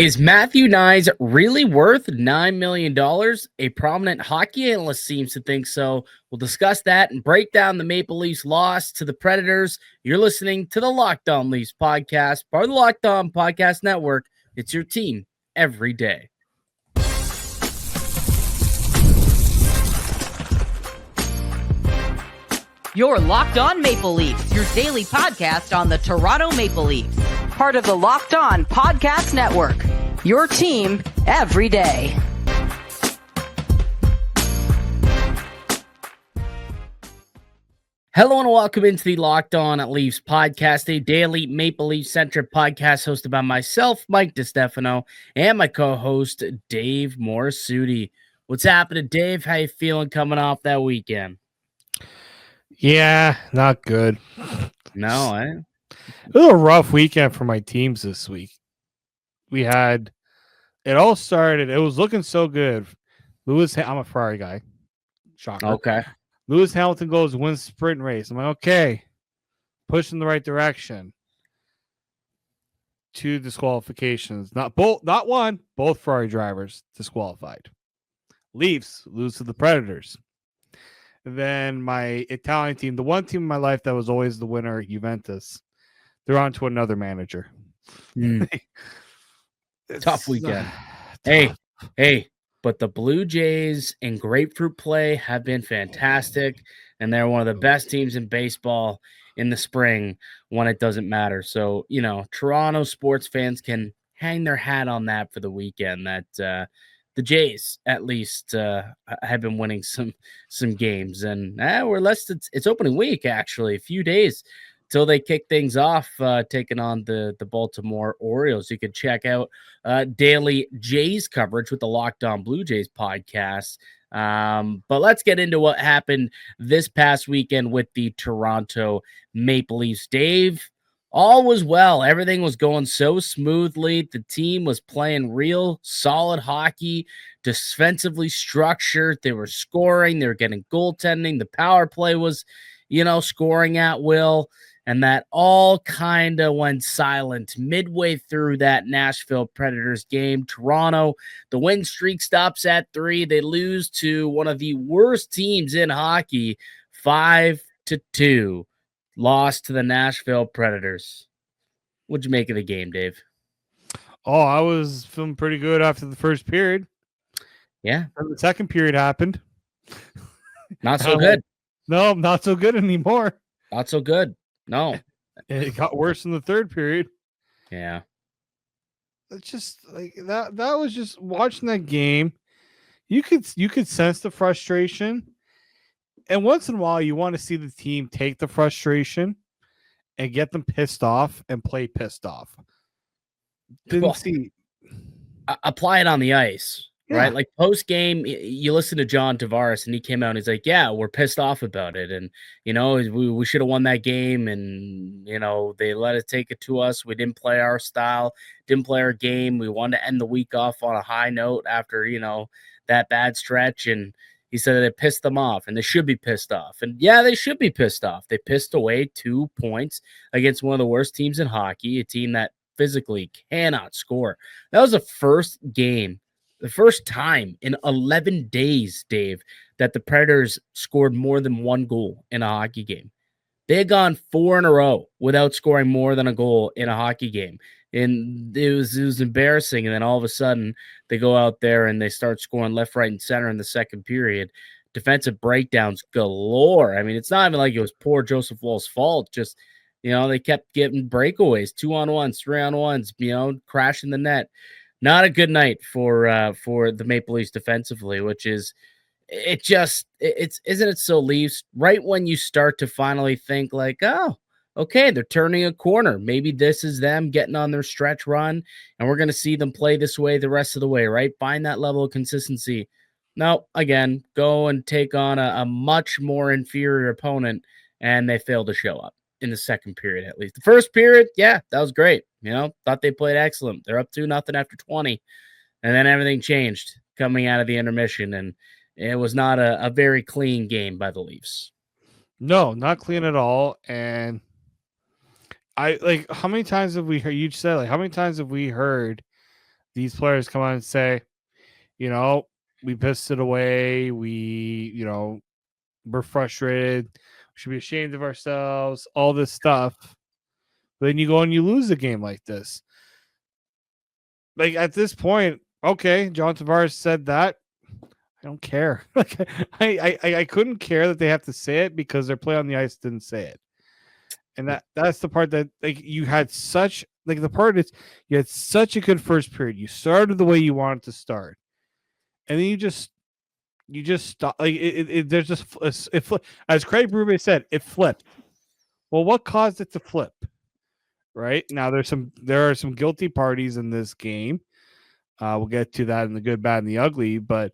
Is Matthew Knies really worth $9 million? A prominent hockey analyst seems to think so. We'll discuss that and break down the Maple Leafs loss to the Predators. You're listening to the Locked On Leafs podcast, part of the Locked On Podcast Network. It's your team every day. You're Locked On Maple Leafs, your daily podcast on the Toronto Maple Leafs. Part of the Locked On Podcast Network, your team every day. Hello and welcome into the Locked On Leafs podcast, a daily Maple Leaf-centric podcast hosted by myself, Mike DiStefano, and my co-host, Dave Morassutti. What's happening, Dave? How you feeling coming off that weekend? Yeah, not good. No, It was a rough weekend for my teams this week. It was looking so good. I'm a Ferrari guy. Shocker. Okay. Lewis Hamilton wins sprint race. I'm like, okay, push in the right direction. 2 disqualifications. Not one. Both Ferrari drivers disqualified. Leafs lose to the Predators. Then my Italian team, the one team in my life that was always the winner, Juventus, they're on to another manager. Tough weekend. Hey, but the Blue Jays and Grapefruit Play have been fantastic, and they're one of the best teams in baseball in the spring when it doesn't matter. So, Toronto sports fans can hang their hat on that for the weekend, that the Jays at least have been winning some games, and it's opening week, actually, a few days till they kick things off, taking on the Baltimore Orioles. You can check out daily Jays coverage with the Locked On Blue Jays podcast. But let's get into what happened this past weekend with the Toronto Maple Leafs. Dave, all was well. Everything was going so smoothly. The team was playing real solid hockey, defensively structured. They were scoring. They were getting goaltending. The power play was, scoring at will. And that all kind of went silent midway through that Nashville Predators game. Toronto, the win streak stops at 3. They lose to one of the worst teams in hockey, 5-2. Lost to the Nashville Predators. What'd you make of the game, Dave? Oh, I was feeling pretty good after the first period. Yeah. And the second period happened. Not so good. No, not so good anymore. Not so good. No. It got worse in the third period. Yeah. It's just like that was just watching that game. You could sense the frustration. And once in a while, you want to see the team take the frustration and get them pissed off and play pissed off. Apply it on the ice, right? Like post game, you listen to John Tavares, and he came out and he's like, "Yeah, we're pissed off about it, and we should have won that game, and they let it take it to us. We didn't play our style, didn't play our game. We wanted to end the week off on a high note after that bad stretch." And he said that it pissed them off, and they should be pissed off. And yeah, they should be pissed off. They pissed away 2 points against one of the worst teams in hockey, a team that physically cannot score. That was the first time in 11 days, Dave, that the Predators scored more than 1 goal in a hockey game. They had gone 4 in a row without scoring more than a goal in a hockey game. And it was embarrassing. And then all of a sudden they go out there and they start scoring left, right, and center in the second period. Defensive breakdowns galore. I mean, it's not even like it was poor Joseph Woll's fault. Just, they kept getting breakaways, 2-on-1s, 3-on-1s, crashing the net. Not a good night for the Maple Leafs defensively, which is, isn't it so Leafs? Right when you start to finally think like, oh, okay, they're turning a corner. Maybe this is them getting on their stretch run, and we're going to see them play this way the rest of the way, right? Find that level of consistency. No, again, go and take on a much more inferior opponent, and they fail to show up in the second period, at least. The first period, yeah, that was great. Thought they played excellent. They're up 2-0 after 20, and then everything changed coming out of the intermission, and it was not a very clean game by the Leafs. No, not clean at all. And how many times have we heard, you said, how many times have we heard these players come on and say, we pissed it away. We're frustrated. We should be ashamed of ourselves, all this stuff. But then you go and you lose a game like this. Like at this point, okay, John Tavares said that. I don't care. Like I couldn't care that they have to say it because their play on the ice didn't say it. And that's the part that you had such the part is you had such a good first period. You started the way you wanted to start. And then you just stop. Like there's just as Craig Berube said, it flipped. Well, what caused it to flip? Right now, there are some guilty parties in this game. We'll get to that in the good, bad, and the ugly. But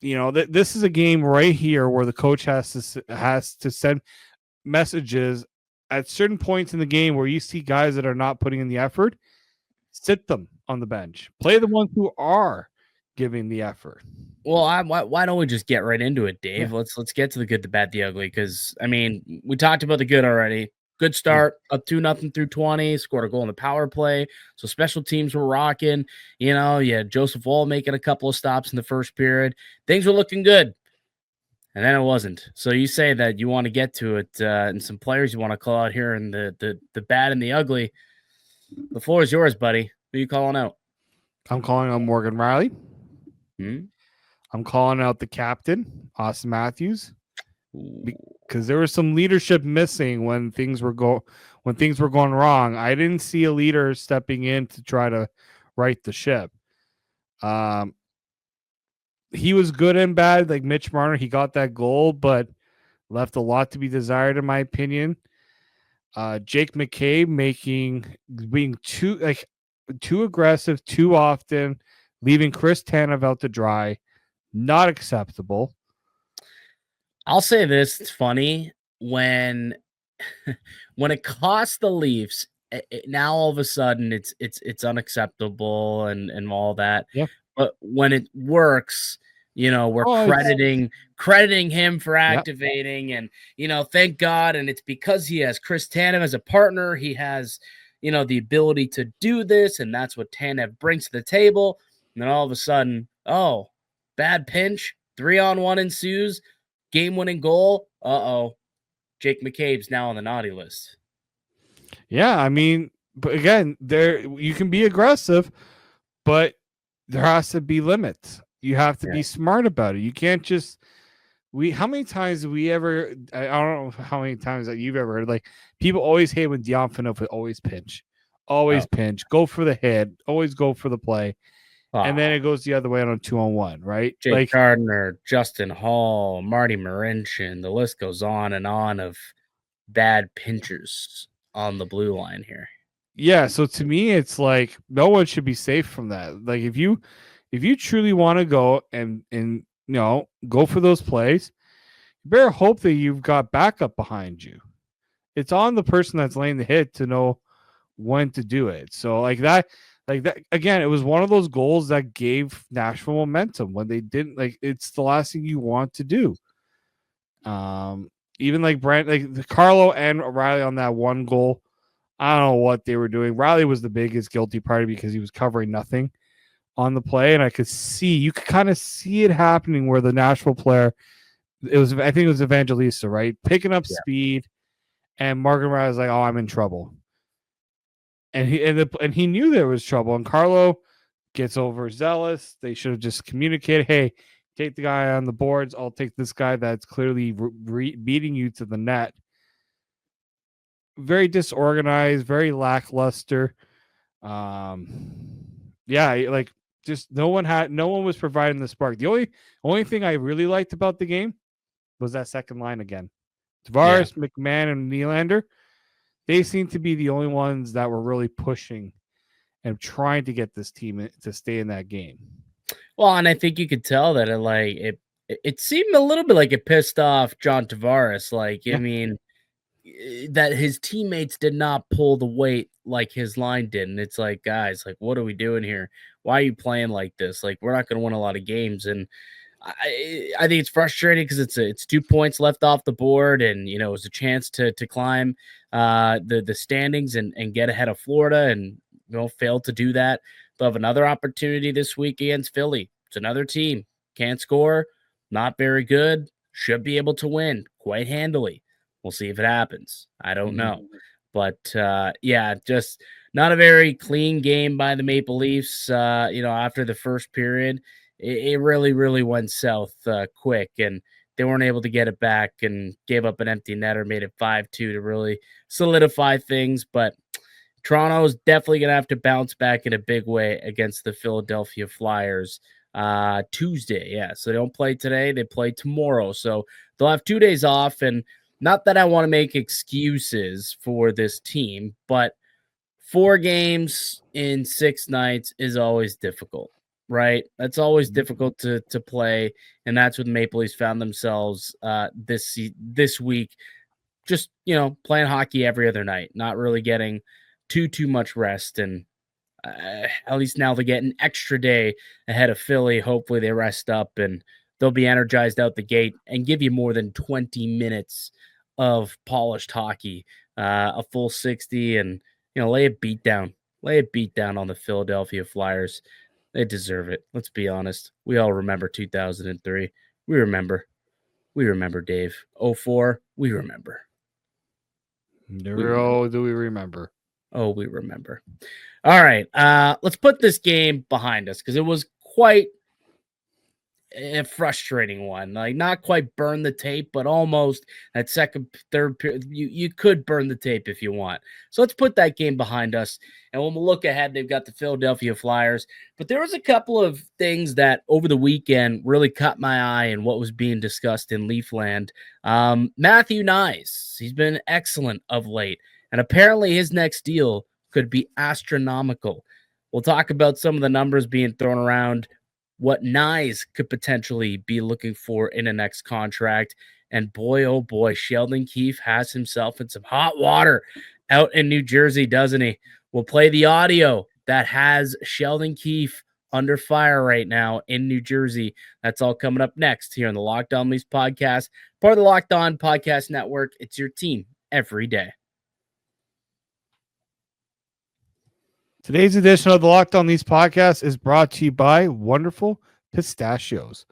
this is a game right here where the coach has to send messages at certain points in the game where you see guys that are not putting in the effort. Sit them on the bench. Play the ones who are giving the effort. Well, why don't we just get right into it, Dave? Yeah. Let's get to the good, the bad, the ugly. Because I mean, we talked about the good already. Good start, up 2-0 through 20. Scored a goal in the power play. So special teams were rocking. You had Joseph Woll making a couple of stops in the first period. Things were looking good, and then it wasn't. So you say that you want to get to it, and some players you want to call out here, and the bad and the ugly. The floor is yours, buddy. Who are you calling out? I'm calling out Morgan Riley. Hmm? I'm calling out the captain, Austin Matthews, because there was some leadership missing when things were going wrong. I didn't see a leader stepping in to try to right the ship. He was good and bad, like Mitch Marner. He got that goal, but left a lot to be desired, in my opinion. Jake McCabe being too aggressive too often, leaving Chris Tanev out to dry. Not acceptable. I'll say this: it's funny when it costs the Leafs. Now all of a sudden it's unacceptable and all that. Yeah. But when it works, we're crediting him for activating, and thank God. And it's because he has Chris Tanev as a partner. He has the ability to do this, and that's what Tanev brings to the table. And then all of a sudden, bad pinch, 3-on-1 ensues, game-winning goal. Jake McCabe's now on the naughty list. Yeah, I mean, but again, you can be aggressive, but there has to be limits. You have to be smart about it. You can't just how many times have we ever, I don't know how many times that you've ever heard, like people always hate when Dion Phaneuf would always pinch, go for the hit, always go for the play. And then it goes the other way on a 2-on-1, right? Jake Gardiner, Justin Hall, Marty Marincin, the list goes on and on of bad pinchers on the blue line here. Yeah, so to me, it's like no one should be safe from that. Like if you truly want to go and go for those plays, you better hope that you've got backup behind you. It's on the person that's laying the hit to know when to do it. So like that again, it was one of those goals that gave Nashville momentum when they didn't. Like it's the last thing you want to do. Even like Carlo and Riley on that one goal, I don't know what they were doing. Riley was the biggest guilty party because he was covering nothing on the play, and you could kind of see it happening where the Nashville player, I think it was Evangelista, right, picking up speed, and Morgan Riley was like, "Oh, I'm in trouble." And he knew there was trouble. And Carlo gets overzealous. They should have just communicated, hey, take the guy on the boards. I'll take this guy that's clearly beating you to the net. Very disorganized, very lackluster. Just no one was providing the spark. The only thing I really liked about the game was that second line again. Tavares, McMahon, and Nylander. They seem to be the only ones that were really pushing and trying to get this team to stay in that game. Well, and I think you could tell that it seemed a little bit like it pissed off John Tavares. I mean, that his teammates did not pull the weight like his line did. And it's like, guys, like, what are we doing here? Why are you playing like this? Like, we're not going to win a lot of games. And I think it's frustrating because it's 2 points left off the board, and it was a chance to climb the standings and get ahead of Florida, and failed to do that. they'll have another opportunity this week against Philly. It's another team. Can't score, not very good, should be able to win quite handily. We'll see if it happens. I don't know. But yeah, just not a very clean game by the Maple Leafs. After the first period, it really, really went south quick, and they weren't able to get it back and gave up an empty netter, made it 5-2 to really solidify things. But Toronto is definitely going to have to bounce back in a big way against the Philadelphia Flyers Tuesday. Yeah, so they don't play today, they play tomorrow. So they'll have 2 days off, and not that I want to make excuses for this team, but 4 games in 6 nights is always difficult, right? That's always difficult to play, and that's what the Maple Leafs found themselves this week. Just, playing hockey every other night, not really getting too much rest, and at least now they get an extra day ahead of Philly. Hopefully they rest up and they'll be energized out the gate and give you more than 20 minutes of polished hockey, a full 60, and lay a beat down on the Philadelphia Flyers. They deserve it. Let's be honest. We all remember 2003. We remember, Dave. 04. We remember. Do we remember? Oh, we remember. All right. Let's put this game behind us because it was quite a frustrating one. Like, not quite burn the tape, but almost that second, third period. You could burn the tape if you want. So let's put that game behind us. And when we look ahead, they've got the Philadelphia Flyers. But there was a couple of things that over the weekend really caught my eye in what was being discussed in Leafland. Matthew Knies, he's been excellent of late. And apparently his next deal could be astronomical. We'll talk about some of the numbers being thrown around, what Knies could potentially be looking for in a next contract. And boy, oh boy, Sheldon Keefe has himself in some hot water out in New Jersey, doesn't he? We'll play the audio that has Sheldon Keefe under fire right now in New Jersey. That's all coming up next here on the Locked On Leafs podcast, part of the Locked On Podcast Network. It's your team every day. Today's edition of the Locked On Leafs podcast is brought to you by Wonderful Pistachios.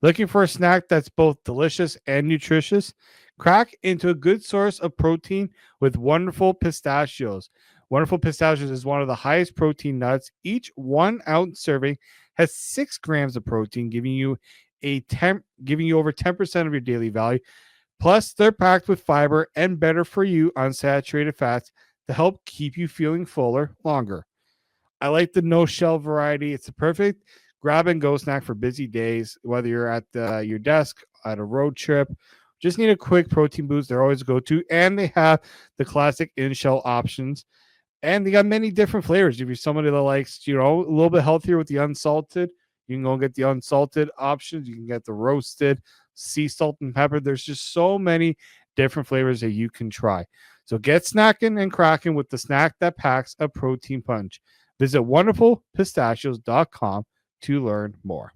Looking for a snack that's both delicious and nutritious? Crack into a good source of protein with Wonderful Pistachios. Wonderful Pistachios is one of the highest protein nuts. Each 1 ounce serving has 6 grams of protein, giving you over 10% of your daily value. Plus, they're packed with fiber and better for you unsaturated fats to help keep you feeling fuller longer. I like the no-shell variety. It's a perfect grab-and-go snack for busy days, whether you're at your desk, at a road trip. Just need a quick protein boost. They're always a go-to. And they have the classic in-shell options. And they got many different flavors. If you're somebody that likes, a little bit healthier with the unsalted, you can go get the unsalted options. You can get the roasted, sea salt and pepper. There's just so many different flavors that you can try. So get snacking and cracking with the snack that packs a protein punch. Visit wonderfulpistachios.com to learn more.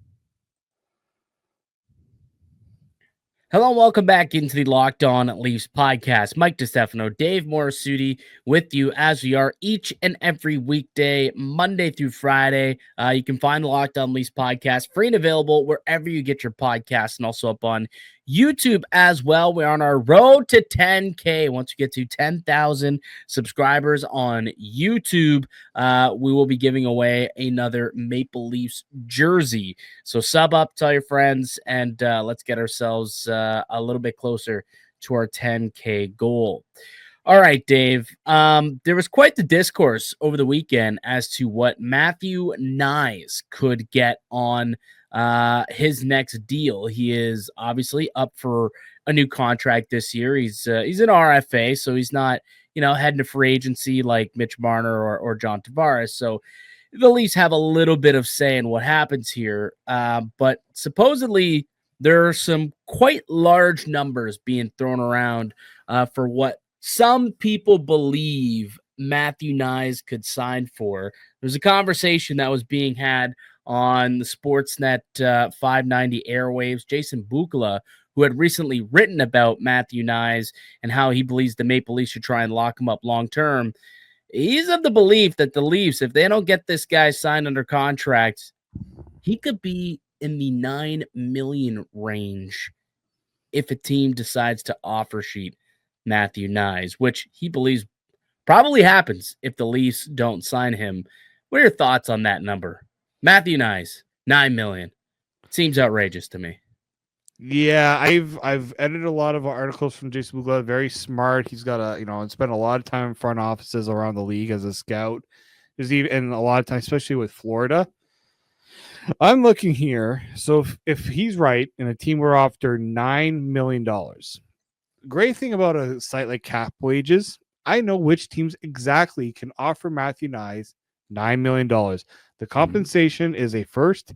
Hello and welcome back into the Locked On Leafs podcast. Mike DiStefano, Dave Morassutti with you as we are each and every weekday, Monday through Friday. You can find the Locked On Leafs podcast free and available wherever you get your podcasts, and also up on YouTube as well. We're on our road to 10K. Once we get to 10,000 subscribers on YouTube, we will be giving away another Maple Leafs jersey. So sub up, tell your friends, and let's get ourselves a little bit closer to our 10K goal. All right, Dave. There was quite the discourse over the weekend as to what Matthew Knies could get on his next deal. He is obviously up for a new contract this year. He's an RFA, so he's not, heading to free agency like Mitch Marner or John Tavares. So the Leafs have a little bit of say in what happens here. But supposedly there are some quite large numbers being thrown around for what some people believe Matthew Knies could sign for. There's a conversation that was being had on the Sportsnet 590 airwaves. Jason Bukala, who had recently written about Matthew Knies and how he believes the Maple Leafs should try and lock him up long term, He's of the belief that the Leafs, if they don't get this guy signed under contract, he could be in the $9 million range if a team decides to offer sheet Matthew Knies, which he believes probably happens if the Leafs don't sign him. What are your thoughts on that number? Matthew Knies, $9 million. Seems outrageous to me. Yeah, I've edited a lot of articles from Jason Bugla. Very smart. He's got and spent a lot of time in front offices around the league as a scout. There's even a lot of time, especially with Florida. I'm looking here. So if he's right, and a team were after $9 million, great thing about a site like Cap Wages, I know which teams exactly can offer Matthew Knies $9 million. The compensation is a first,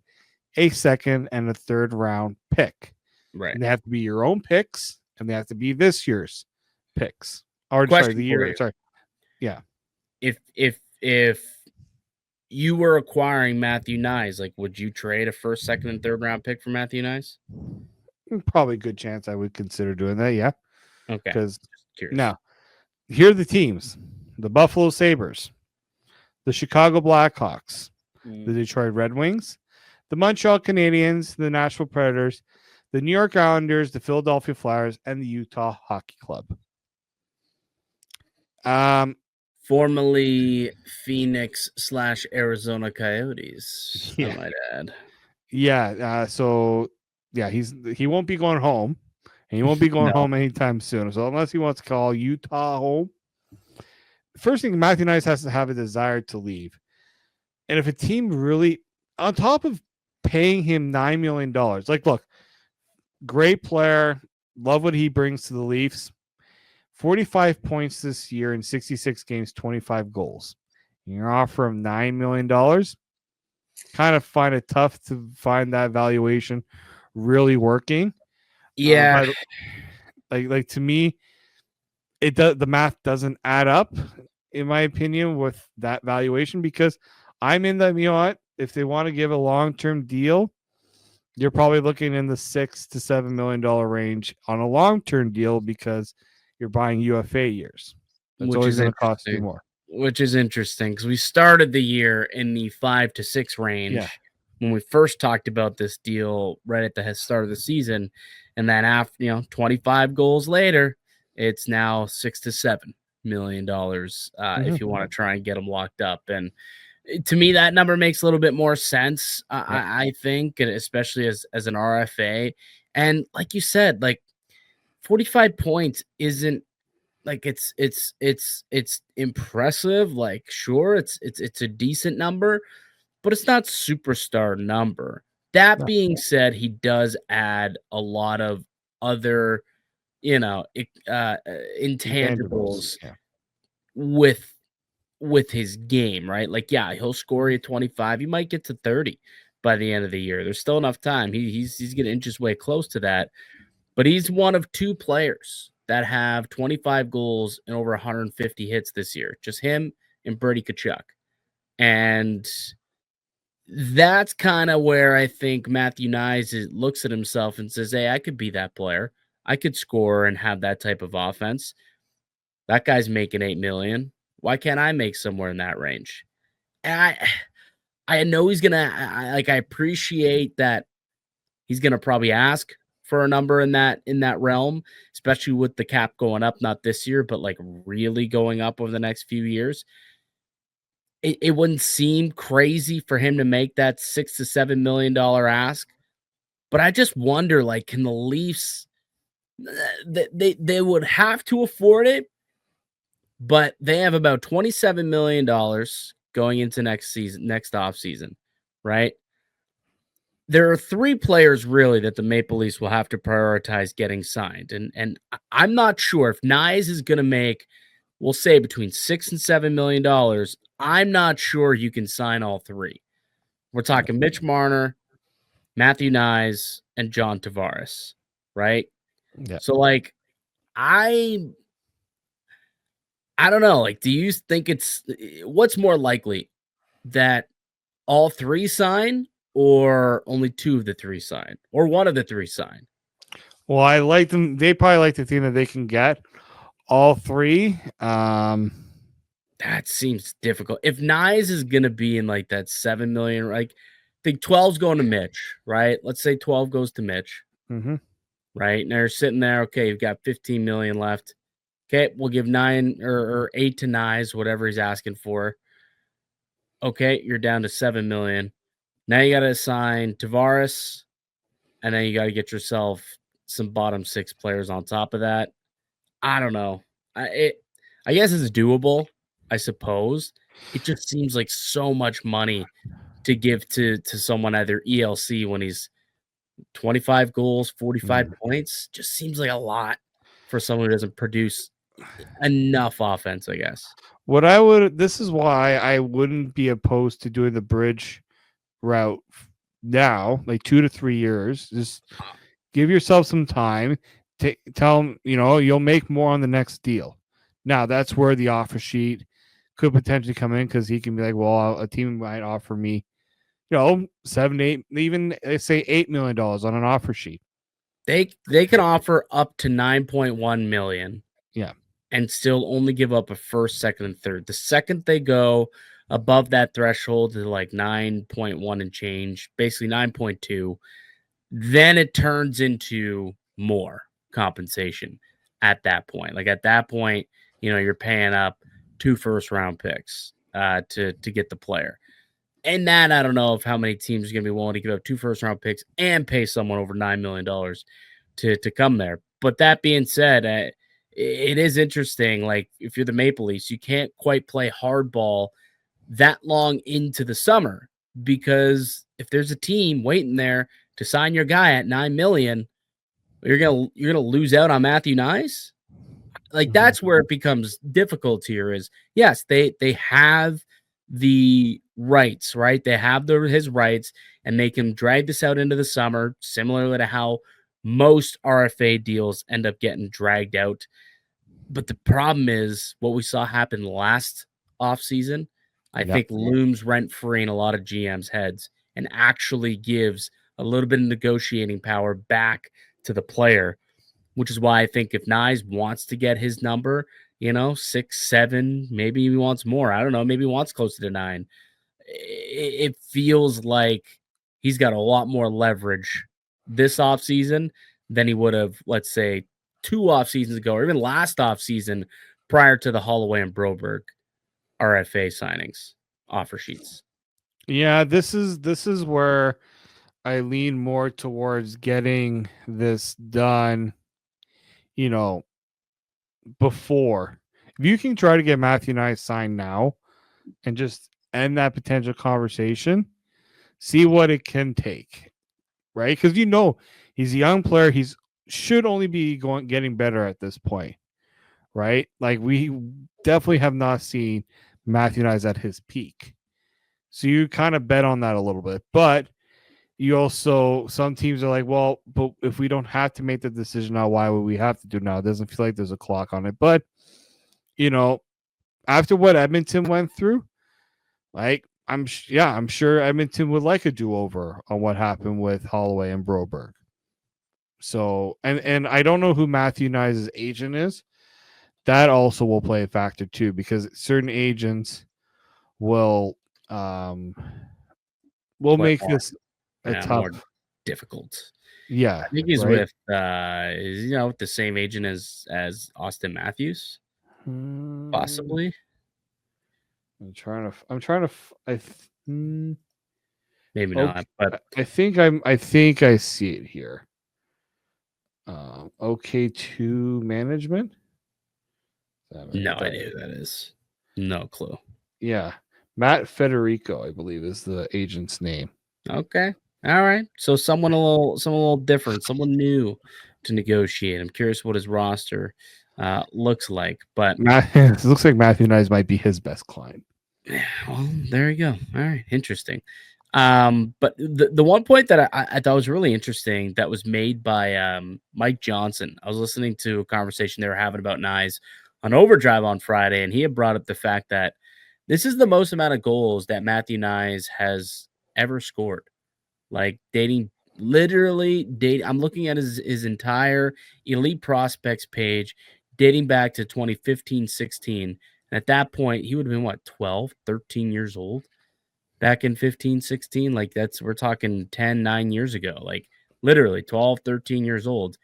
a second, and a third round pick. Right. And they have to be your own picks, and they have to be this year's picks. Or Question sorry, the year. Sorry. Yeah. If you were acquiring Matthew Knies, like, would you trade a first, second, and third round pick for Matthew Knies? Probably a good chance I would consider doing that. Yeah. Okay. Because now, here are the teams: the Buffalo Sabres, the Chicago Blackhawks, the Detroit Red Wings, the Montreal Canadiens, the Nashville Predators, the New York Islanders, the Philadelphia Flyers, and the Utah Hockey Club. Formerly Phoenix / Arizona Coyotes, I might add. Yeah. So yeah, he won't be going home, and he won't be going home anytime soon. So unless he wants to call Utah home, first thing, Matthew Knies has to have a desire to leave. And if a team really, on top of paying him $9 million, like, look, great player, love what he brings to the Leafs. 45 points this year in 66 games, 25 goals. You're offering him $9 million. Kind of find it tough to find that valuation really working. Yeah. Like to me, it does, the math doesn't add up, in my opinion, with that valuation, because I'm in the, if they want to give a long-term deal, you're probably looking in the $6 to $7 million range on a long-term deal, because you're buying UFA years. That's always going to cost you more. Which is interesting, because we started the year in the 5 to 6 range when we first talked about this deal right at the start of the season, and then after 25 goals later, it's now $6 to $7 million if you want to try and get them locked up. And to me, that number makes a little bit more sense. I think, especially as an RFA, and like you said, like 45 points isn't like it's impressive. Like, sure, it's a decent number, but it's not superstar number. That being said, he does add a lot of other, intangibles with his game, right? Like, yeah, he'll score you 25. You might get to 30 by the end of the year. There's still enough time. He's going to inch his way close to that. But he's one of two players that have 25 goals and over 150 hits this year. Just him and Brady Tkachuk. And that's kind of where I think Matthew Knies looks at himself and says, hey, I could be that player. I could score and have that type of offense. That guy's making $8 million. Why can't I make somewhere in that range? And I know he's going to, I appreciate that he's going to probably ask for a number in that realm, especially with the cap going up, not this year, but like really going up over the next few years. It wouldn't seem crazy for him to make that $6 to $7 million ask, but I just wonder, like, can the Leafs? They would have to afford it, but they have about $27 million going into next offseason, right? There are three players really that the Maple Leafs will have to prioritize getting signed. And I'm not sure if Knies is going to make, we'll say, between $6 and $7 million. I'm not sure you can sign all three. We're talking Mitch Marner, Matthew Knies, and John Tavares, right? Yeah. So, like, I don't know. Like, do you think what's more likely, that all three sign, or only two of the three sign, or one of the three sign? Well, I like them. They probably like the thing that they can get all three. That seems difficult. If Knies is gonna be in like that 7 million, like I think 12's going to Mitch, right? Let's say 12 goes to Mitch, Mm-hmm. right? And they're sitting there, okay, you've got 15 million left. Okay, we'll give 9 or 8 to Knies, whatever he's asking for. Okay, you're down to 7 million. Now you gotta assign Tavares, and then you gotta get yourself some bottom 6 players on top of that. I don't know. I guess it's doable, I suppose. It just seems like so much money to give to someone at their ELC when he's 25 goals, 45 points. Just seems like a lot for someone who doesn't produce enough offense, I guess. This is why I wouldn't be opposed to doing the bridge route now, like 2 to 3 years. Just give yourself some time. Tell them, you'll make more on the next deal. Now, that's where the offer sheet could potentially come in because he can be like, well, a team might offer me, 7, 8, even say $8 million on an offer sheet. They can offer up to 9.1 million. Yeah. And still only give up a first, second, and third. The second they go above that threshold to like 9.1 and change, basically 9.2, then it turns into more compensation at that point. Like at that point, you're paying up 2 first-round picks to get the player. And that I don't know if how many teams are going to be willing to give up 2 first-round picks and pay someone over $9 million to come there. But that being said, it is interesting. Like if you're the Maple Leafs, you can't quite play hardball that long into the summer because if there's a team waiting there to sign your guy at 9 million, you're gonna lose out on Matthew Knies. Like that's where it becomes difficult here. Is yes, they have the rights, right? They have his rights, and they can drag this out into the summer, similarly to how most RFA deals end up getting dragged out. But the problem is what we saw happen last offseason, I think looms rent free in a lot of GM's heads and actually gives a little bit of negotiating power back to the player, which is why I think if Knies wants to get his number, 6, 7, maybe he wants more. I don't know. Maybe he wants closer to 9. It feels like he's got a lot more leverage this offseason than he would have, let's say, 2 off seasons ago, or even last off season prior to the Holloway and Broberg RFA signings offer sheets. Yeah, this is where I lean more towards getting this done, before. If you can try to get Matthew Knies signed now and just end that potential conversation, see what it can take, right? Because he's a young player. He's should only be getting better at this point, right? Like we definitely have not seen Matthew Knies at his peak. So you kind of bet on that a little bit. But you also, some teams are like, well, but if we don't have to make the decision now, why would we have to do it now? It doesn't feel like there's a clock on it. But, after what Edmonton went through, like, I'm sure Edmonton would like a do-over on what happened with Holloway and Broberg. So, and I don't know who Matthew Knies' agent is. That also will play a factor too, because certain agents will make this a tough, more difficult. Yeah, I think he's with with the same agent as Austin Matthews, possibly. I'm trying to. Maybe not, but I think I see it here. OK2 management. No idea who that is. No clue. Yeah, Matt Federico, I believe, is the agent's name. Okay, all right. So someone a little different, someone new to negotiate. I'm curious what his roster looks like, but it looks like Matthew Knies might be his best client. Well, there you go. All right, interesting. But the one point that I thought was really interesting that was made by Mike Johnson. I was listening to a conversation they were having about Knies on Overdrive on Friday, and he had brought up the fact that this is the most amount of goals that Matthew Knies has ever scored. Like I'm looking at his entire Elite Prospects page dating back to 2015-16. And at that point, he would have been, what, 12, 13 years old back in 15, 16? Like, we're talking 10, 9 years ago. Like, literally 12, 13 years old.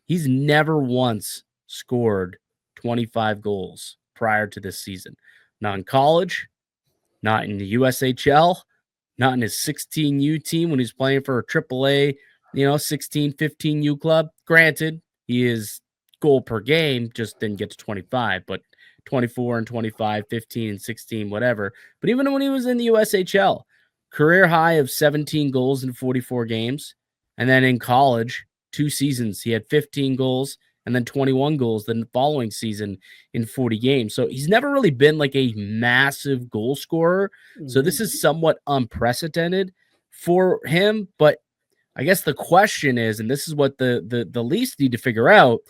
He's never once scored 25 goals prior to this season. Not in college, not in the USHL, not in his 16U team when he's playing for a AAA, 16, 15U club. Granted, he is goal per game, just didn't get to 25, but 24 and 25, 15 and 16, whatever. But even when he was in the USHL, career high of 17 goals in 44 games. And then in college, 2 seasons, he had 15 goals and then 21 goals the following season in 40 games. So he's never really been like a massive goal scorer. So this is somewhat unprecedented for him. But I guess the question is, and this is what the Leafs need to figure out,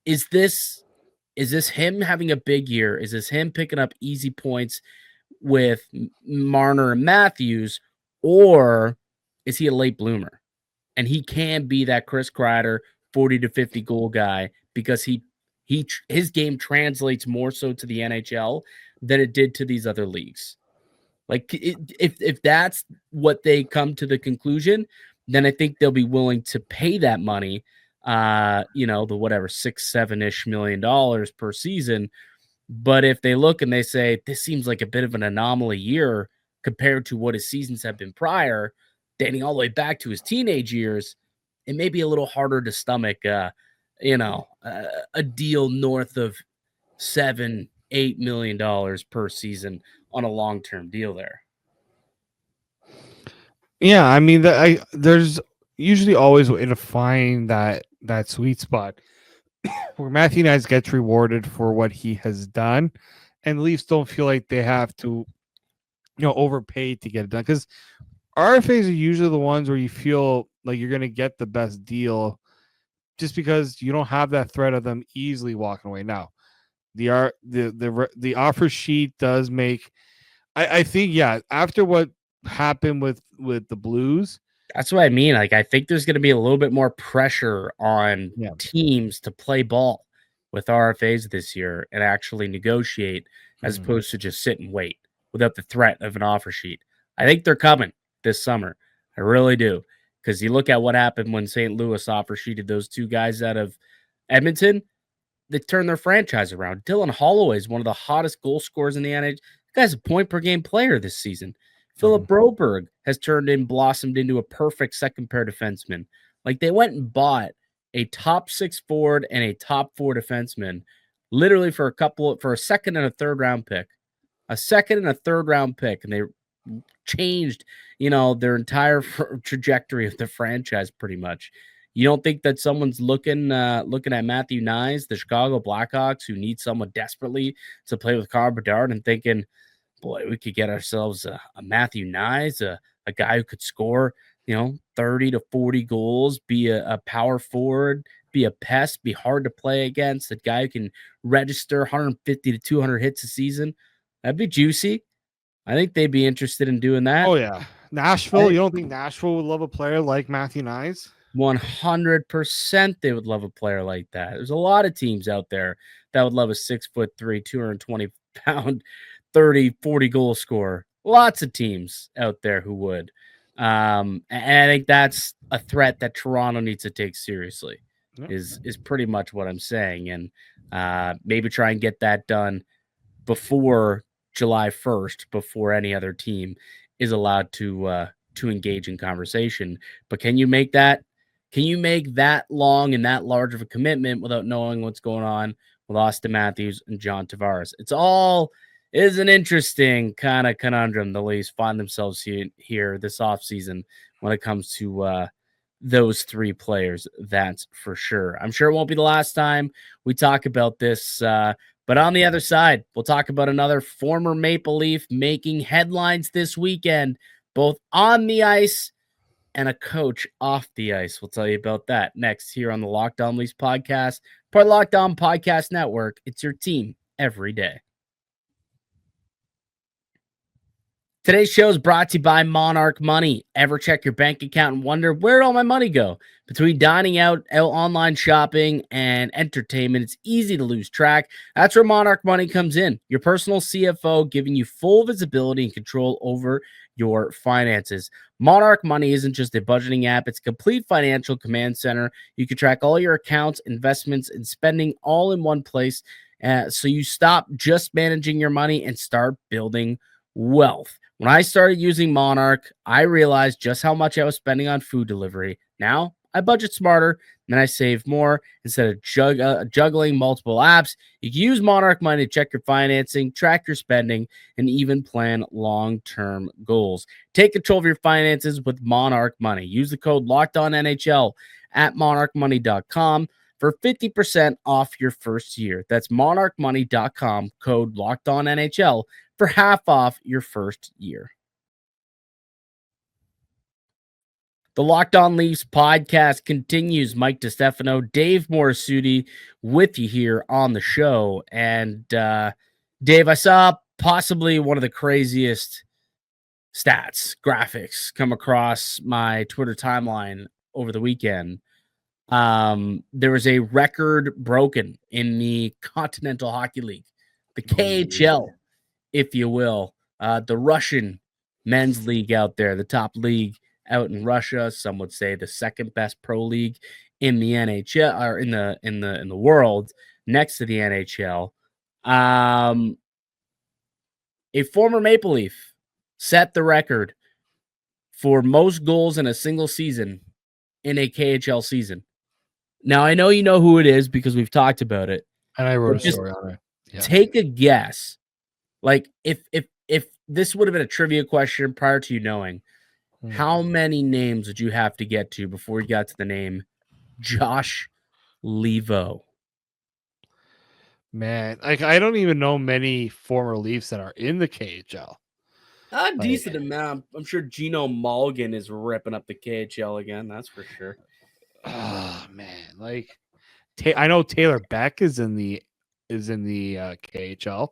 is this him having a big year? Is this him picking up easy points with Marner and Matthews, or is he a late bloomer? And he can be that Chris Kreider 40 to 50 goal guy because his game translates more so to the NHL than it did to these other leagues. Like, if that's what they come to the conclusion, then I think they'll be willing to pay that money, the whatever $6-7-ish million per season. But if they look and they say this seems like a bit of an anomaly year compared to what his seasons have been prior, dating all the way back to his teenage years, it may be a little harder to stomach, a deal north of $7-8 million per season on a long-term deal there. Yeah, I mean, there's usually always a way to find that sweet spot where Matthew Knies gets rewarded for what he has done, and the Leafs don't feel like they have to, overpay to get it done. Because RFAs are usually the ones where you feel like you're going to get the best deal, just because you don't have that threat of them easily walking away. Now, the offer sheet does make, I think, after what happened with the Blues. That's what I mean. Like, I think there's going to be a little bit more pressure on teams to play ball with RFAs this year and actually negotiate as opposed to just sit and wait without the threat of an offer sheet. I think they're coming this summer. I really do. Because you look at what happened when St. Louis offer sheeted those 2 guys out of Edmonton, they turned their franchise around. Dylan Holloway is one of the hottest goal scorers in the NHL. The guy's a point per game player this season. Philip Broberg has blossomed into a perfect second pair defenseman. Like, they went and bought a top 6 forward and a top 4 defenseman, literally for a second and a third round pick, and they changed, their entire trajectory of the franchise pretty much. You don't think that someone's looking at Matthew Knies, the Chicago Blackhawks, who need someone desperately to play with Connor Bedard, and thinking, boy, we could get ourselves a Matthew Knies, a guy who could score, 30 to 40 goals, be a power forward, be a pest, be hard to play against, a guy who can register 150 to 200 hits a season. That'd be juicy. I think they'd be interested in doing that. Oh, yeah. Nashville, you don't think Nashville would love a player like Matthew Knies? 100% they would love a player like that. There's a lot of teams out there that would love a 6'3", 220-pound, 30, 40 goal scorer. Lots of teams out there who would. And I think that's a threat that Toronto needs to take seriously, is pretty much what I'm saying. And maybe try and get that done before July 1st, before any other team is allowed to engage in conversation. But can you make that long and that large of a commitment without knowing what's going on with Austin Matthews and John Tavares? It is an interesting kind of conundrum the Leafs find themselves here this offseason when it comes to those 3 players, that's for sure. I'm sure it won't be the last time we talk about this, but on the other side, we'll talk about another former Maple Leaf making headlines this weekend, both on the ice and a coach off the ice. We'll tell you about that next here on the Locked On Leafs podcast, part of Locked On Podcast Network. It's your team every day. Today's show is brought to you by Monarch Money. Ever check your bank account and wonder where'd all my money go? Between dining out, online shopping, and entertainment, it's easy to lose track. That's where Monarch Money comes in. Your personal CFO giving you full visibility and control over your finances. Monarch Money isn't just a budgeting app, it's a complete financial command center. You can track all your accounts, investments, and spending all in one place. So you stop just managing your money and start building wealth. When I started using Monarch, I realized just how much I was spending on food delivery. Now I budget smarter and I save more instead of juggling multiple apps. You can use Monarch Money to check your financing, track your spending, and even plan long-term goals. Take control of your finances with Monarch Money. Use the code LOCKEDONNHL at monarchmoney.com for 50% off your first year. That's monarchmoney.com, code LOCKEDONNHL for half off your first year. The Locked On Leafs podcast continues. Mike DiStefano, Dave Morassutti with you here on the show. And Dave, I saw possibly one of the craziest stats, graphics come across my Twitter timeline over the weekend. There was a record broken in the Continental Hockey League, the KHL, if you will, the Russian men's league out there, the top league out in Russia. Some would say the second best pro league in the NHL or in the world, next to the NHL. A former Maple Leaf set the record for most goals in a single season in a KHL season. Now I know you know who it is because we've talked about it, and I wrote a story on it. Yeah. Take a guess. Like if this would have been a trivia question prior to you knowing, how many names would you have to get to before you got to the name Josh Leivo? Man, like I don't even know many former Leafs that are in the KHL. A decent amount. I'm sure Gino Mulligan is ripping up the KHL again. That's for sure. Oh man, like I know Taylor Beck is in the KHL.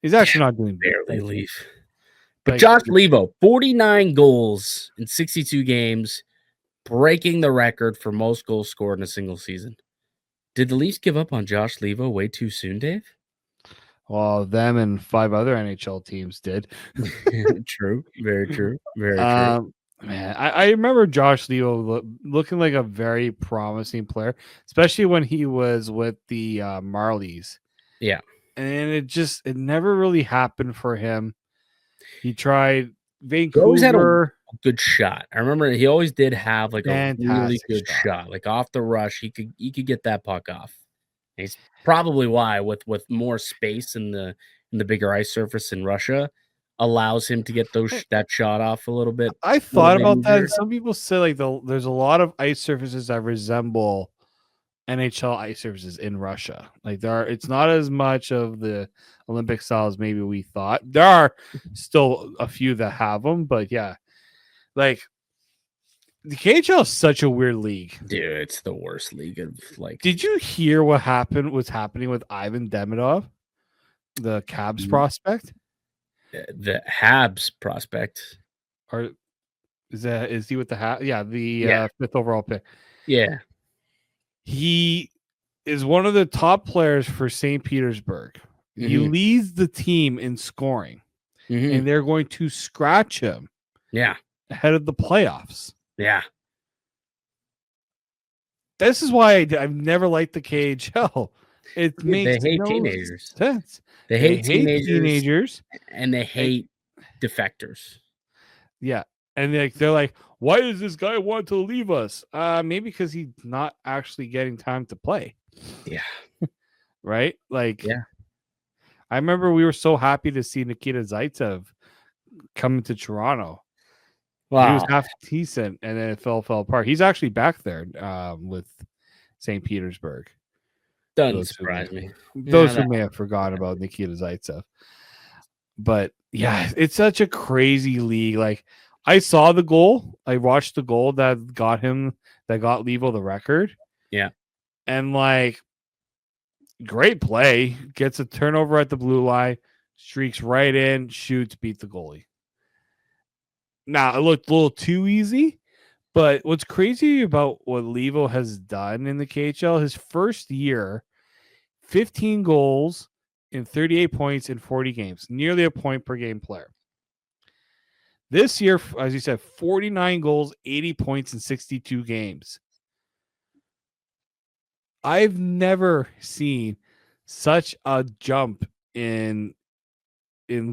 He's actually not doing barely Leaf. But Josh Leivo, 49 goals in 62 games, breaking the record for most goals scored in a single season. Did the Leafs give up on Josh Leivo way too soon, Dave? Well, them and 5 other NHL teams did. True. Very true. Very true. Man, I remember Josh Leivo looking like a very promising player, especially when he was with the Marlies. Yeah. And it never really happened for him. He tried Vancouver. He always had a good shot. I remember he always did have like a really good shot. Like off the rush, he could get that puck off. And he's probably why with more space in the bigger ice surface in Russia allows him to get that shot off a little bit. I thought about that. And some people say like there's a lot of ice surfaces that resemble NHL ice surfaces in Russia. Like it's not as much of the Olympic style as maybe we thought. There are still a few that have them, but yeah, like the KHL is such a weird league, dude. It's the worst league of like. Did you hear what happened? What's happening with Ivan Demidov, the Cavs prospect? The Habs prospect, or is he with the Habs? Yeah, the 5th overall pick. Yeah. He is one of the top players for St. Petersburg. Mm-hmm. He leads the team in scoring, and they're going to scratch him. Yeah, ahead of the playoffs. Yeah, this is why I've never liked the KHL. It makes they hate teenagers. Sense. They hate teenagers, and they hate defectors. Yeah, and they're like, why does this guy want to leave us? Maybe because he's not actually getting time to play. Yeah. Right? Like, yeah. I remember we were so happy to see Nikita Zaitsev coming to Toronto. Wow. He was half decent, and then it fell apart. He's actually back there with St. Petersburg. Doesn't surprise me. Those who may have forgotten about Nikita Zaitsev. But, yeah, it's such a crazy league. Like, I saw the goal. I watched the goal that got Leivo the record. Yeah. And like, great play. Gets a turnover at the blue line, streaks right in, shoots, beat the goalie. Now, it looked a little too easy, but what's crazy about what Levo has done in the KHL, his first year, 15 goals in 38 points in 40 games, nearly a point per game player. This year, as you said, 49 goals, 80 points in 62 games. I've never seen such a jump in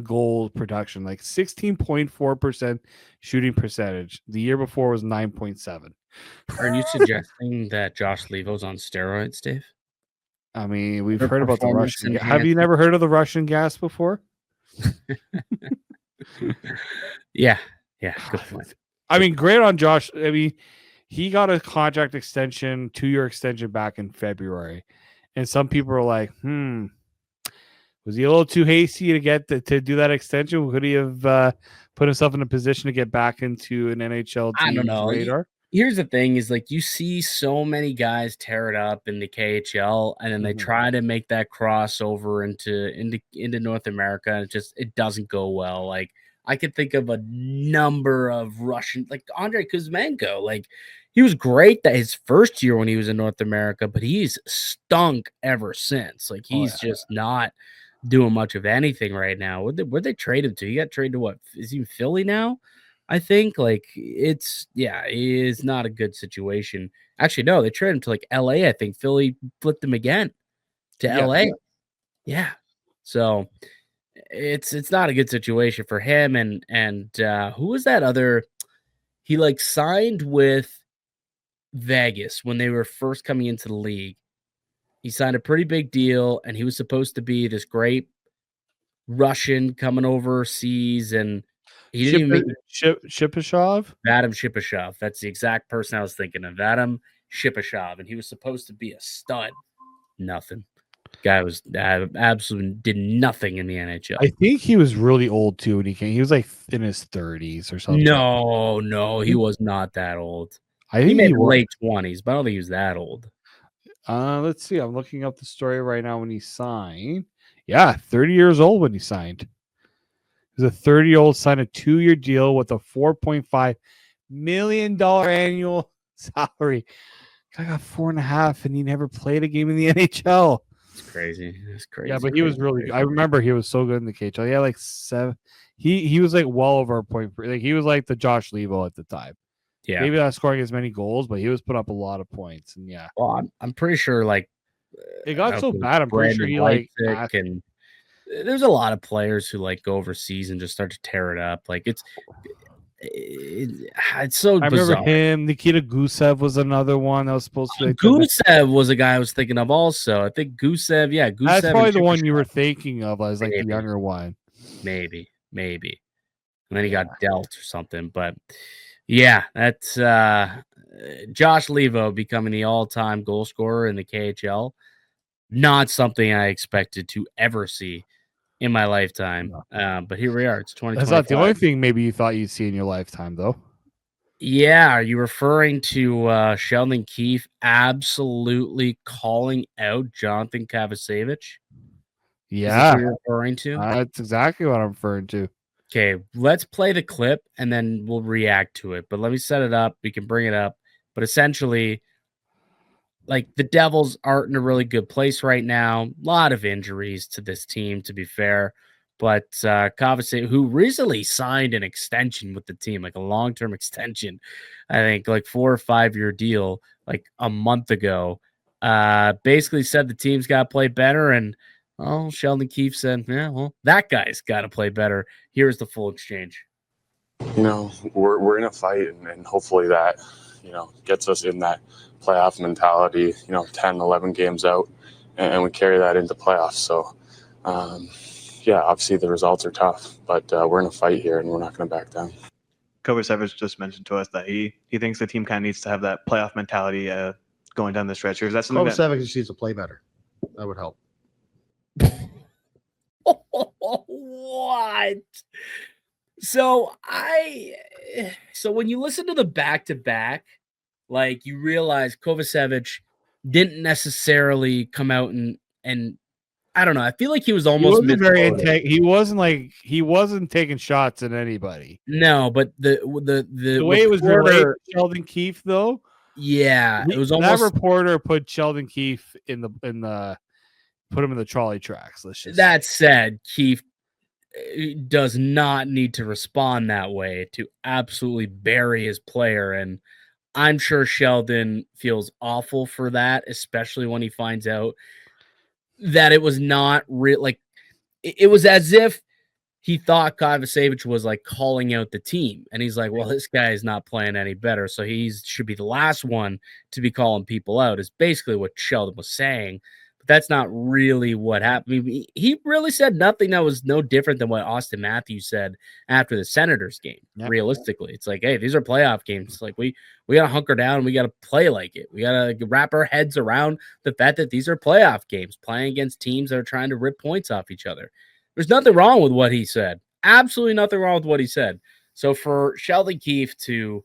goal production, like 16.4% shooting percentage. The year before was 9.7. Are you suggesting that Josh Levo's on steroids, Dave? I mean, we've Or heard about the performance Russian. Have you never heard of the Russian gas before? Yeah, good point. I mean, great on Josh. I mean, he got a contract extension, 2-year extension back in February, and some people are like, was he a little too hasty to get to do that extension? Could he have put himself in a position to get back into an NHL I don't team's know. radar? Here's the thing: is like you see so many guys tear it up in the KHL, and then they try to make that crossover into North America, and it doesn't go well. Like I could think of a number of Russian, like Andrei Kuzmenko. Like he was great that his first year when he was in North America, but he's stunk ever since. Like he's just not doing much of anything right now. Where'd they trade him to? He got traded to what? Is he in Philly now? I think like it is not a good situation. Actually, no, they traded him to like LA. I think Philly flipped him again to LA. Yeah. So it's not a good situation for him. And who was that other? He like signed with Vegas when they were first coming into the league. He signed a pretty big deal, and he was supposed to be this great Russian coming overseas, and he didn't even make Shipashov? Vadim Shipashov. That's the exact person I was thinking of. Vadim Shipashov, and he was supposed to be a stud. Nothing. Guy was absolutely did nothing in the NHL. I think he was really old too when he came. He was like in his 30s or something. No, he was not that old. I think he he was late 20s, but I don't think he was that old. Let's see. I'm looking up the story right now when he signed. Yeah, 30 years old when he signed. He's a 30-year-old signed a 2-year deal with a $4.5 million annual salary. Guy got 4.5, and he never played a game in the NHL. It's crazy. It's crazy. Yeah, but he was really good. I remember he was so good in the KHL. Yeah, like 7. He was like well over a point. Like he was like the Josh Levo at the time. Yeah, maybe not scoring as many goals, but he was putting up a lot of points. And yeah, well, I'm pretty sure like it got so bad. I'm pretty sure he like and there's a lot of players who like go overseas and just start to tear it up. Like it's so I bizarre. remember him. Nikita Gusev was another one that was supposed to. Gusev was a guy I was thinking of also. I think Gusev. Yeah, Gusev. That's probably the one you were thinking of as like the younger one. Maybe. And then he got dealt or something. But yeah, that's Josh Levo becoming the all-time goal scorer in the KHL. Not something I expected to ever see in my lifetime. But here we are. It's 2025. That's not the only thing maybe you thought you'd see in your lifetime, though. Yeah. Are you referring to Sheldon Keefe absolutely calling out Jonathan Kavasevich? Yeah. You're referring to? That's exactly what I'm referring to. Okay, let's play the clip and then we'll react to it. But let me set it up. We can bring it up. But essentially, like the Devils aren't in a really good place right now. A lot of injuries to this team, to be fair. But Kovacic, who recently signed an extension with the team, like a long-term extension, I think like 4 or 5 year deal, like a month ago, basically said the team's got to play better. And Sheldon Keefe said, yeah, well, that guy's got to play better. Here's the full exchange. We're in a fight, and hopefully that, gets us in that playoff mentality, 10, 11 games out, and we carry that into playoffs. So, obviously the results are tough, but we're in a fight here, and we're not going to back down. Kovacevic just mentioned to us that he thinks the team kind of needs to have that playoff mentality going down the stretch here. Is that something Kovacevic just needs to play better? That would help. What? So when you listen to the back-to-back, like you realize Kovacevic didn't necessarily come out and I don't know. I feel like he was He almost wasn't very misquoted. he wasn't taking shots at anybody. No, but the way it was relayed reporter, to Sheldon Keefe, though, yeah, it was that almost reporter put Sheldon Keefe in the put him in the trolley tracks. Let's just that said, Keefe does not need to respond that way to absolutely bury his player. And I'm sure Sheldon feels awful for that, especially when he finds out that it was not real. Like it was as if he thought Kovacevic was like calling out the team. And he's like, well, this guy is not playing any better. So he should be the last one to be calling people out, is basically what Sheldon was saying. But that's not really what happened. I mean, he really said nothing that was no different than what Austin Matthews said after the Senators game. Yep. Realistically, it's like, hey, these are playoff games. Like we got to hunker down and we got to play like it. We got to wrap our heads around the fact that these are playoff games, playing against teams that are trying to rip points off each other. There's nothing wrong with what he said. Absolutely nothing wrong with what he said. So for Sheldon Keefe to,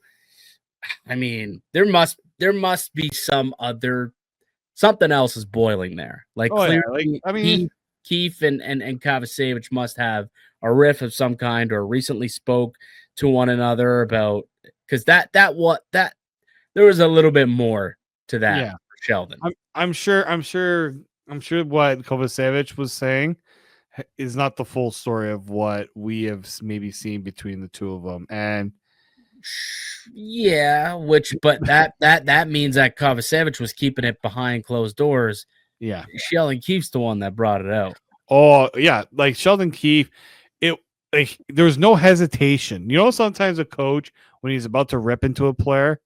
I mean, there must be something else is boiling there. Like, Keefe and Kovacevic must have a riff of some kind, or recently spoke to one another about, because there was a little bit more to that. Yeah. For Sheldon. I'm sure what Kovacevic was saying is not the full story of what we have maybe seen between the two of them. And yeah, but that means that Kovacevic was keeping it behind closed doors. Yeah, Sheldon Keefe's the one that brought it out. Oh yeah, like Sheldon Keefe, there was no hesitation. You know, sometimes a coach, when he's about to rip into a player,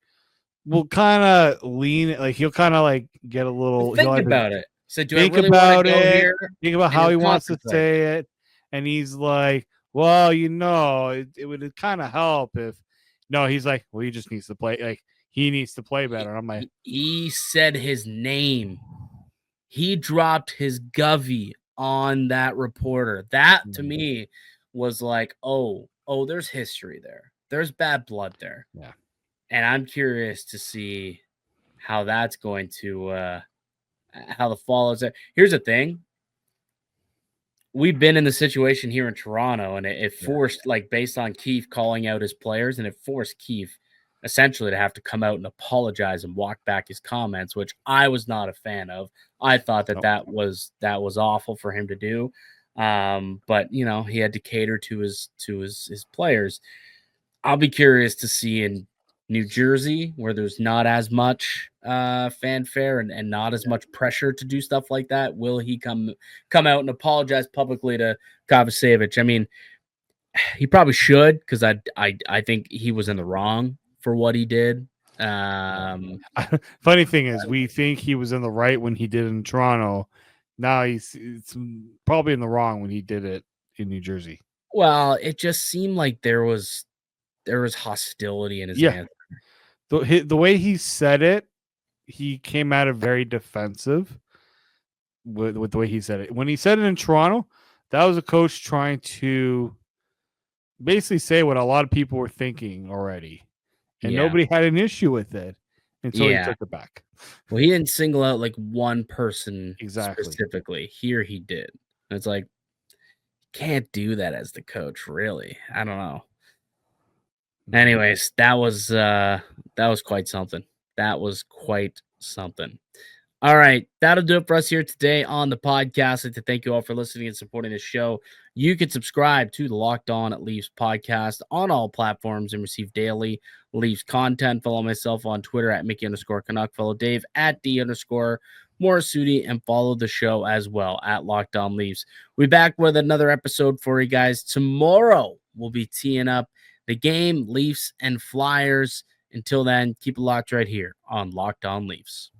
will kind of lean, like he'll kind of like get a little think about it. So do think I really about want to go it. here? Think about how he wants to say it, and he's like, "Well, you know, it would kind of help if." No, he's like, "Well, he just needs to play. Like he needs to play better." I'm like, he said his name. He dropped his govy on that reporter. That to me was like, oh, there's history there. There's bad blood there. Yeah. And I'm curious to see how that's going to how the follows there. Here's the thing. We've been in the situation here in Toronto, and it forced, like, based on Keefe calling out his players, and it forced Keefe essentially to have to come out and apologize and walk back his comments, which I was not a fan of. I thought that was awful for him to do. But you know, he had to cater to his players. I'll be curious to see in New Jersey, where there's not as much fanfare and not as much pressure to do stuff like that. Will he come out and apologize publicly to Kovacevic? I mean, he probably should, because I think he was in the wrong for what he did. Funny thing is, we think he was in the right when he did it in Toronto. Now it's probably in the wrong when he did it in New Jersey. Well, it just seemed like there was hostility in his answer. The way he said it, he came out of very defensive with the way he said it. When he said it in Toronto, that was a coach trying to basically say what a lot of people were thinking already. And nobody had an issue with it until he took it back. Well, he didn't single out like one person exactly specifically. Here he did. And it's like, can't do that as the coach, really. I don't know. Anyways, that was quite something. That was quite something. All right, that'll do it for us here today on the podcast. I'd like to thank you all for listening and supporting the show. You can subscribe to the Locked On Leafs podcast on all platforms and receive daily Leafs content. Follow myself on Twitter at Mickey_Canuck. Follow Dave at D_Morassutti, and follow the show as well at Locked On Leafs. We'll be back with another episode for you guys tomorrow. We'll be teeing up the game, Leafs and Flyers. Until then, keep it locked right here on Locked On Leafs.